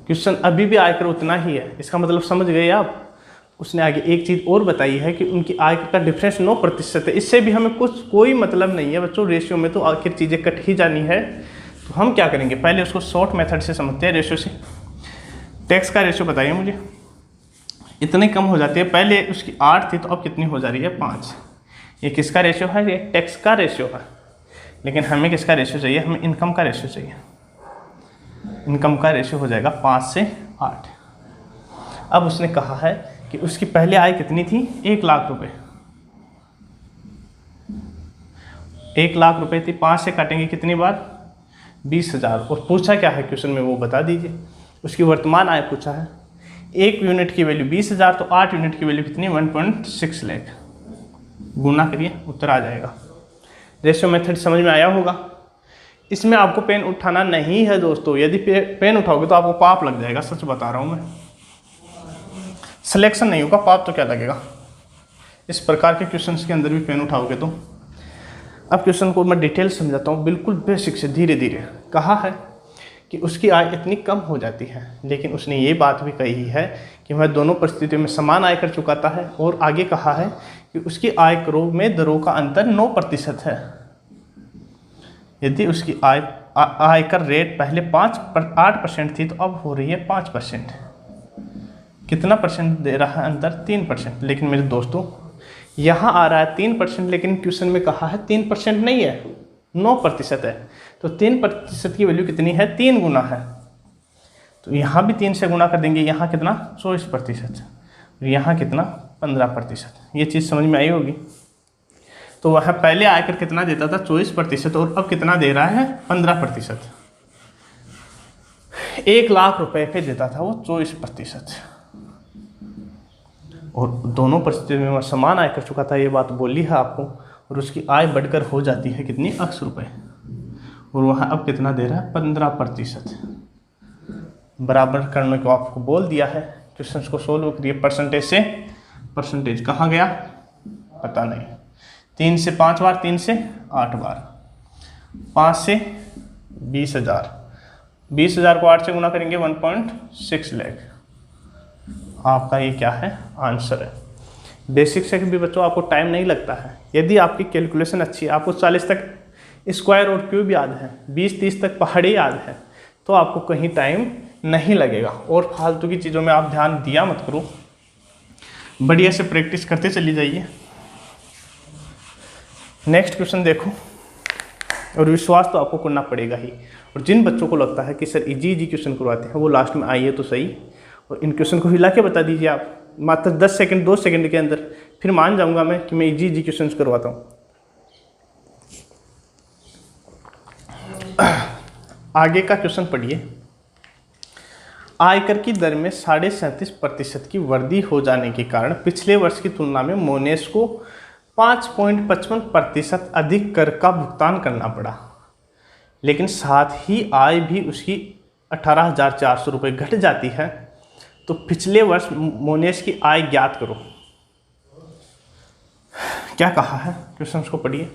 A: क्वेश्चन अभी भी आयकर उतना ही है, इसका मतलब समझ गए आप। उसने आगे एक चीज़ और बताई है कि उनकी आय का डिफरेंस 9% है। इससे भी हमें कोई मतलब नहीं है बच्चों, रेशियो में तो आखिर चीज़ें कट ही जानी है। तो हम क्या करेंगे, पहले उसको शॉर्ट मेथड से समझते हैं, रेशियो से। टैक्स का रेशियो बताइए मुझे, इतनी कम हो जाती है, पहले उसकी 8 थी तो अब कितनी हो जा रही है, 5। ये किसका रेशियो है, ये टैक्स का रेशियो है। लेकिन हमें किसका रेशियो चाहिए, हमें इनकम का रेशियो चाहिए। इनकम का रेशियो हो जाएगा 5 से 8। अब उसने कहा है कि उसकी पहले आय कितनी थी, 1 लाख रुपए। 1 लाख रुपए थी, 5 से काटेंगे कितनी बार, 20,000। और पूछा क्या है क्वेश्चन में वो बता दीजिए। उसकी वर्तमान आय पूछा है, 1 यूनिट की वैल्यू 20,000, तो 8 यूनिट की वैल्यू कितनी, 1.6 लाख। गुना करिए, उत्तर आ जाएगा। रेशियो मेथड समझ में आया होगा। इसमें आपको पेन उठाना नहीं है दोस्तों, यदि पेन उठाओगे तो आपको पाप लग जाएगा, सच बता रहा हूँ मैं। सिलेक्शन नहीं होगा, पाप तो क्या लगेगा। इस प्रकार के क्वेश्चंस के अंदर भी पेन उठाओगे तो। अब क्वेश्चन को मैं डिटेल समझाता हूँ, बिल्कुल बेसिक से धीरे धीरे। कहा है कि उसकी आय इतनी कम हो जाती है, लेकिन उसने ये बात भी कही है कि वह दोनों परिस्थितियों में समान आय कर चुकाता है। और आगे कहा है कि उसकी आय करों में दरों का अंतर 9% है। यदि उसकी आयकर रेट पहले 8% थी तो अब हो रही है 5%। कितना परसेंट दे रहा है अंतर, 3%। लेकिन मेरे दोस्तों यहाँ आ रहा है 3%, लेकिन क्वेश्चन में कहा है 3% नहीं है, 9% है। तो 3% की वैल्यू कितनी है, 3 गुना है। तो यहाँ भी 3 से गुना कर देंगे, यहाँ कितना 24%, यहाँ कितना 15%। ये चीज़ समझ में आई होगी। तो वह पहले आयकर कितना देता था, 24%, और अब कितना दे रहा है, 15%। 1 लाख रुपए पे देता था वो 24%। और दोनों परिस्थितियों में वह समान आय कर चुका था, ये बात बोली है आपको। और उसकी आय बढ़कर हो जाती है कितनी, 80 रुपये। और वह अब कितना दे रहा है, 15%। बराबर करने को आपको बोल दिया है। क्वेश्चन को सोल्व करिए परसेंटेज से। परसेंटेज कहाँ गया पता नहीं। 3 से 5 बार, 3 से 8 बार, 5 से 20,000। 20,000 को 8 से गुना करेंगे 1.6 लाख। आपका ये क्या है, आंसर है। बेसिक से भी बच्चों आपको टाइम नहीं लगता है। यदि आपकी कैलकुलेशन अच्छी है, आपको 40 तक स्क्वायर और क्यूब याद है, 20-30 तक पहाड़ी याद है, तो आपको कहीं टाइम नहीं लगेगा। और फालतू की चीज़ों में आप ध्यान दिया मत करो, बढ़िया से प्रैक्टिस करते चली जाइए। नेक्स्ट क्वेश्चन देखो। और विश्वास तो आपको करना पड़ेगा ही। और जिन बच्चों को लगता है कि सर इजी क्वेश्चन करवाते हैं, वो लास्ट में आइए तो सही और इन क्वेश्चन को हिला के बता दीजिए आप, मात्र 10 सेकंड 2 सेकंड के अंदर, फिर मान जाऊंगा मैं कि मैं इजी क्वेश्चन करवाता हूँ। आगे का क्वेश्चन पढ़िए। आयकर की दर में 37.5% की वृद्धि हो जाने के कारण पिछले वर्ष की तुलना में मोनेस को 5.55% अधिक कर का भुगतान करना पड़ा, लेकिन साथ ही आय भी उसकी 18,400 रुपये घट जाती है। तो पिछले वर्ष मोनेस की आय ज्ञात करो। क्या कहा है, क्वेश्चन को पढ़िए।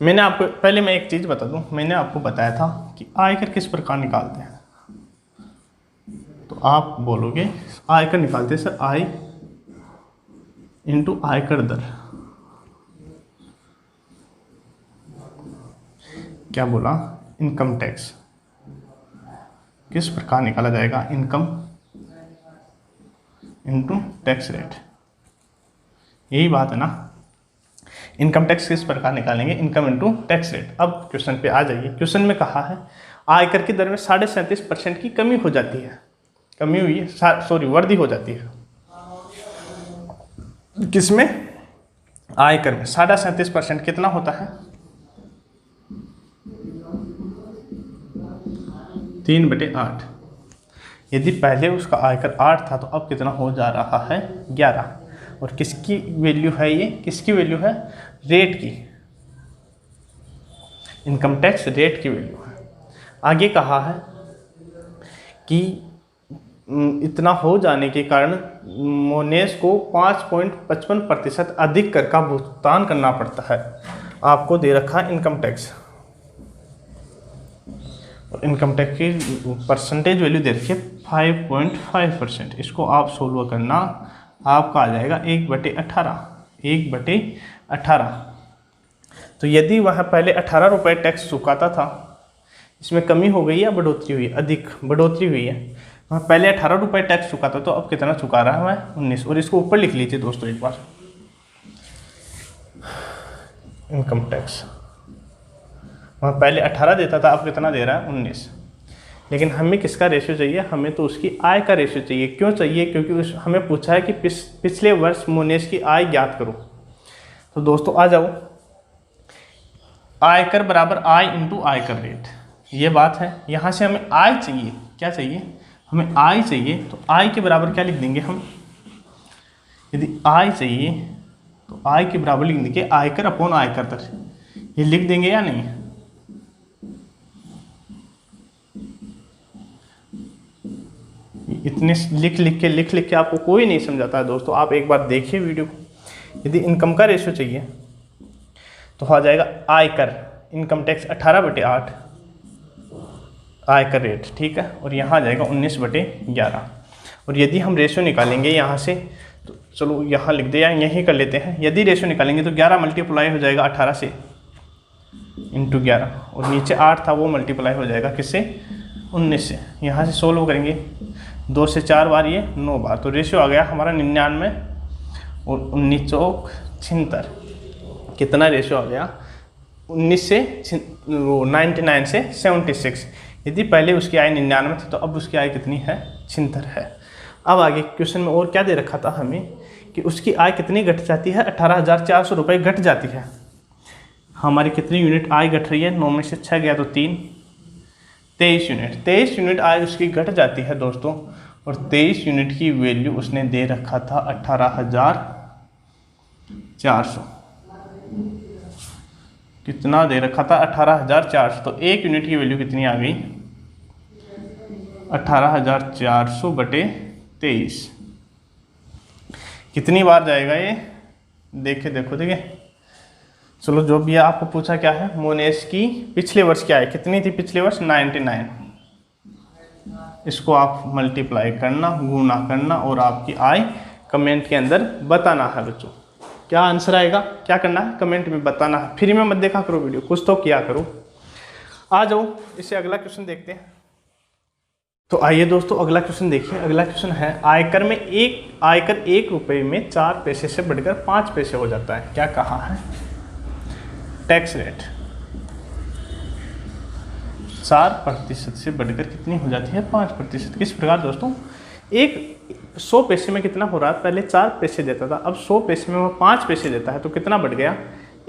A: मैंने आपको पहले मैं एक चीज़ बता दूं, मैंने आपको बताया था कि आयकर किस प्रकार निकालते हैं। तो आप बोलोगे आयकर निकालते हैं सर आय इंटू आयकर दर। क्या बोला, इनकम टैक्स किस प्रकार निकाला जाएगा, इनकम इंटू टैक्स रेट। यही बात है ना, इनकम टैक्स किस प्रकार निकालेंगे, इनकम इंटू टैक्स रेट। अब क्वेश्चन पे आ जाइए। क्वेश्चन में कहा है आयकर की दर में 37.5% की कमी हो जाती है, कमी हुई है, सॉरी वृद्धि हो जाती है। किसमें, आयकर में। 37.5% कितना होता है, 3/8। यदि पहले उसका आयकर 8 था तो अब कितना हो जा रहा है, 11। और किसकी वैल्यू है ये, किसकी वैल्यू है, रेट की, इनकम टैक्स रेट की वैल्यू है। आगे कहा है कि इतना हो जाने के कारण मोनेस को 5.55% अधिक कर का भुगतान करना पड़ता है। आपको दे रखा है इनकम टैक्स, इनकम टैक्स की परसेंटेज वैल्यू दे रखी है 5.5%। इसको आप सोल्व करना, आपका आ जाएगा 1/18। 1/18। तो यदि वह पहले 18 रुपये टैक्स चुकाता था, इसमें कमी हो गई या बढ़ोतरी हुई? अधिक बढ़ोतरी हुई है। वह पहले 18 रुपये टैक्स चुकाता तो अब कितना चुका रहा है? 19। और इसको ऊपर लिख लीजिए दोस्तों एक बार, इनकम टैक्स वहाँ पहले 18 देता था, अब कितना दे रहा है? 19। लेकिन हमें किसका रेशियो चाहिए? हमें तो उसकी आय का रेशियो चाहिए। क्यों चाहिए? क्योंकि हमें पूछा है कि पिछले वर्ष मोनेश की आय ज्ञात करो। तो दोस्तों आ जाओ, आयकर बराबर आय इंटू आयकर रेट, ये बात है। यहाँ से हमें आय चाहिए। क्या चाहिए? हमें आय चाहिए। तो आय के बराबर क्या लिख देंगे हम? यदि आय चाहिए तो आय के बराबर लिख देंगे आयकर अपॉन आयकर दर। ये लिख देंगे या नहीं? इतने लिख के आपको कोई नहीं समझाता है दोस्तों। आप एक बार देखिए वीडियो को। यदि इनकम का रेशियो चाहिए तो आ जाएगा आयकर, इनकम टैक्स 18/8 आयकर रेट, ठीक है। और यहाँ आ जाएगा 19/11। और यदि हम रेशियो निकालेंगे यहाँ से, तो चलो यहाँ लिख दे या यहीं कर लेते हैं। यदि रेशियो निकालेंगे तो 11 मल्टीप्लाई हो जाएगा 18 से इंटू 11, और नीचे 8 था वो मल्टीप्लाई हो जाएगा किससे? 19 से। यहाँ से सोल्व करेंगे, 2 से 4 बार, ये 9 बार, तो रेशियो आ गया हमारा 99 और 19 चौक 76। कितना रेशियो आ गया? 19 से 99 से 76। यदि पहले उसकी आय 99 थी तो अब उसकी आय कितनी है? 76 है। अब आगे क्वेश्चन में और क्या दे रखा था हमें कि उसकी आय कितनी घट जाती है? 18,400 रुपये घट जाती है। हमारी कितनी यूनिट आय घट रही है? 9 में से 6 गया तो 3, 23 यूनिट। 23 यूनिट आय उसकी घट जाती है दोस्तों। और 23 यूनिट की वैल्यू उसने दे रखा था 18,400। कितना दे रखा था? 18,400। तो 1 यूनिट की वैल्यू कितनी आ गई? 18,400 बटे 23। कितनी बार जाएगा ये? देखो चलो, जो भी आपको पूछा क्या है, मोनेश की पिछले वर्ष क्या है, कितनी थी पिछले वर्ष? 99। इसको आप मल्टीप्लाई करना, गुना करना, और आपकी आय कमेंट के अंदर बताना है बच्चों। क्या आंसर आएगा, क्या करना है, कमेंट में बताना है। फ्री में मत देखा करो वीडियो, कुछ तो किया करो। आ जाओ, इससे अगला क्वेश्चन देखते हैं। तो आइए दोस्तों, अगला क्वेश्चन देखिए। अगला क्वेश्चन है, आयकर 1 रुपये में 4 पैसे से बढ़कर 5 पैसे हो जाता है। क्या कहा है? टैक्स रेट 4% से बढ़कर कितनी हो जाती है? 5%। किस प्रकार दोस्तों? 100 पैसे में कितना हो रहा है? पहले 4 पैसे देता था, अब 100 पैसे में वो 5 पैसे देता है, तो कितना बढ़ गया?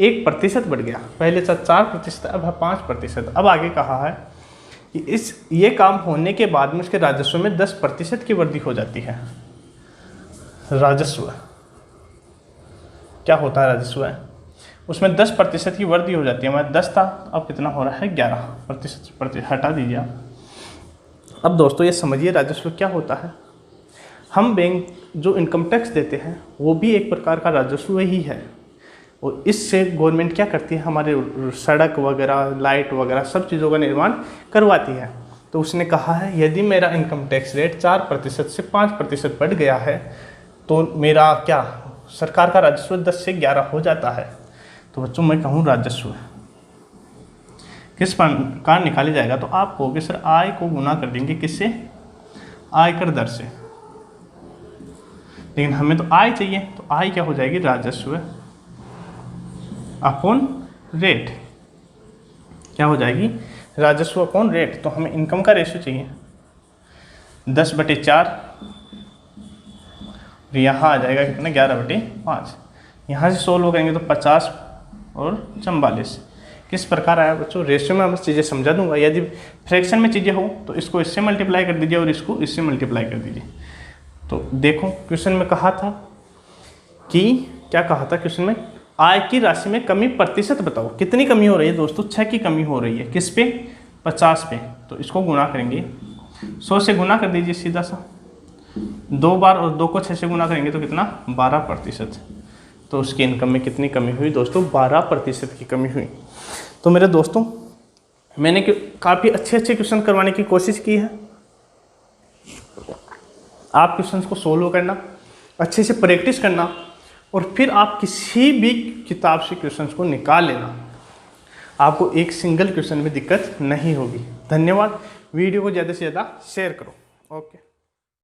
A: 1% बढ़ गया। पहले 4%, अब है 5%। अब आगे कहा है कि ये काम होने के बाद में उसके राजस्व में 10% की वृद्धि हो जाती है। राजस्व क्या होता है? राजस्व उसमें 10% की वृद्धि हो जाती है। हमारा 10 था, अब कितना हो रहा है? 11%। हटा दीजिए आप। अब दोस्तों ये समझिए राजस्व क्या होता है। हम बैंक जो इनकम टैक्स देते हैं वो भी एक प्रकार का राजस्व ही है, और इससे गवर्नमेंट क्या करती है? हमारे सड़क वगैरह, लाइट वगैरह सब चीज़ों का निर्माण करवाती है। तो उसने कहा है यदि मेरा इनकम टैक्स रेट 4% से 5% बढ़ गया है तो मेरा क्या, सरकार का राजस्व 10 से 11 हो जाता है। तो बच्चों मैं कहूँ राजस्व किस प्रकार निकाली जाएगा? तो आप कहोगे सर आय को गुना कर देंगे किससे? आयकर दर से। लेकिन हमें तो आय चाहिए, तो आय क्या हो जाएगी? राजस्व अपॉन रेट। क्या हो जाएगी? राजस्व अपॉन रेट। तो हमें इनकम का रेशियो चाहिए 10/4, यहाँ आ जाएगा कितना? 11/5। यहाँ से सोल्व करेंगे तो 50 और 44। किस प्रकार आया बच्चों? रेशियो में बस चीज़ें समझा दूंगा। यदि फ्रैक्शन में चीज़ें हो तो इसको इससे मल्टीप्लाई कर दीजिए और इसको इससे मल्टीप्लाई कर दीजिए। तो देखो क्वेश्चन में कहा था कि, क्या कहा था क्वेश्चन में? आय की राशि में कमी प्रतिशत बताओ। कितनी कमी हो रही है दोस्तों? 6 की कमी हो रही है। किस पे? 50 पे। तो इसको गुना करेंगे, 100 से गुना कर दीजिए सीधा सा, 2 बार, और 2 को 6 से गुना करेंगे तो कितना? 12%। तो उसकी इनकम में कितनी कमी हुई दोस्तों? 12% की कमी हुई। तो मेरे दोस्तों मैंने काफ़ी अच्छे क्वेश्चन करवाने की कोशिश की है। आप क्वेश्चंस को सोल्व करना, अच्छे से प्रैक्टिस करना और फिर आप किसी भी किताब से क्वेश्चंस को निकाल लेना। आपको एक सिंगल क्वेश्चन में दिक्कत नहीं होगी। धन्यवाद। वीडियो को ज़्यादा से ज़्यादा शेयर करो। ओके।